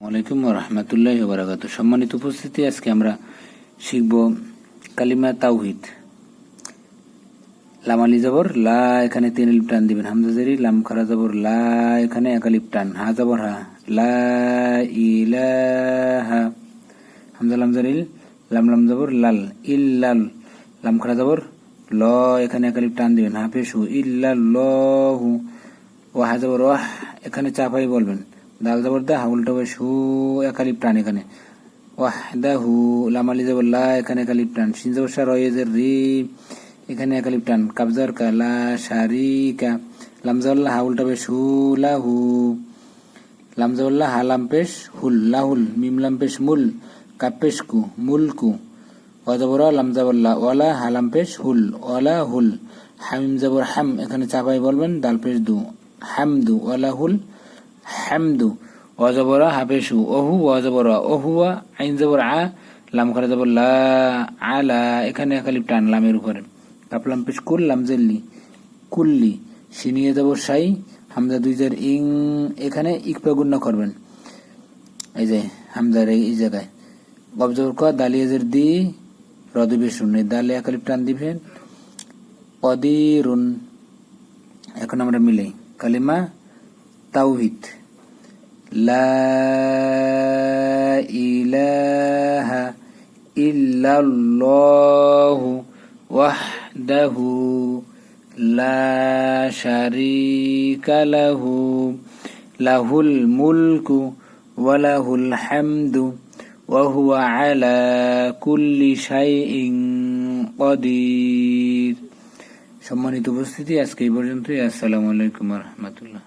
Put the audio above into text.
ওয়ালাইকুম রহমতুল্লাহি ওয়া বারাকাতুহু। সম্মানিত উপস্থিতি, আজকে আমরা শিখব কালিমা তাওহীদ। লাম আলি জবর লা, এখানে 3 আলিফ টান দিবেন। হামজা জেরি লাম খারা জবর লা, এখানে 1 আলিফ টান। হা জবর হা, লা ইলাহা। হামজা লাম জেরিল লাম লাম জবর লাল, ইল্লাল। লাম খারা জবর ল, এখানে 1 আলিফ টান দিবেন। হা পেশ হু, ইল্লাল্লাহু। ও হা জবর ওয়াহ, এখানে চাপাই বলবেন। দাল জবর দা, হাউলটা বেশ হু, 1 আলিফ টান এখানে। ওয়াহদাহু। লাম আলি জবর লা, এখানে 1 আলিফ টান। শিন জবর শা, র ইয়েজের রি, এখানে 1 আলিফ টান। কাফ জবর কা, লা শারিকা। লাম জবর লা, হাউলটা বেশ হু, লাহু। লাম জবর লা, হা লাম পেশ হুল, লাহুল। মিম লাম পেশ মুল, কাপ পেশ কু, মুলকু। ওয়া জবর ওয়া, লাম জবর লা, ওয়ালা, হা লাম পেশ হুল, ওয়ালা হুল। হামিম জবর হাম, এখানে চাপাই বলবেন। দাল পেশ দু, হামদু। ওয়ালা হুল হামদু। ওয়া জবর হা পেশ হু, ওহু। ওয়া জবর ওহুয়া। আইন জবর আ, লাম খারা জবর লা, আলা, এখানে 1 আলিফ টান লামের উপরে। কাপ লাম পেশ কুল, লাম জেল্লি, কুল্লি। শিনিয়ে জবর শাই, হামজা 2 জের ইং, এখানে ইকপা গুণ্য করবেন। এই যে হামজার এই জায়গায়। গব জবর ক, দালিয়াজের দি, রদবে শূন্য, দালে 1 আলিফ টান দিবেন। কদিরুন। এখন আমরা মিলাই কালিমা তাওহীদ। লা ইলাহা ইল্লাল্লাহু ওয়াহদাহু লা শারীকা লাহু লাহুল মুলকু ওয়া লাহুল হামদু ওয়া হুয়া আলা কুল্লি শাইইন কাদির। সম্মানিত উপস্থিতি, আজকে এই পর্যন্তই। আসসালামু আলাইকুম ওয়া রাহমাতুল্লাহ।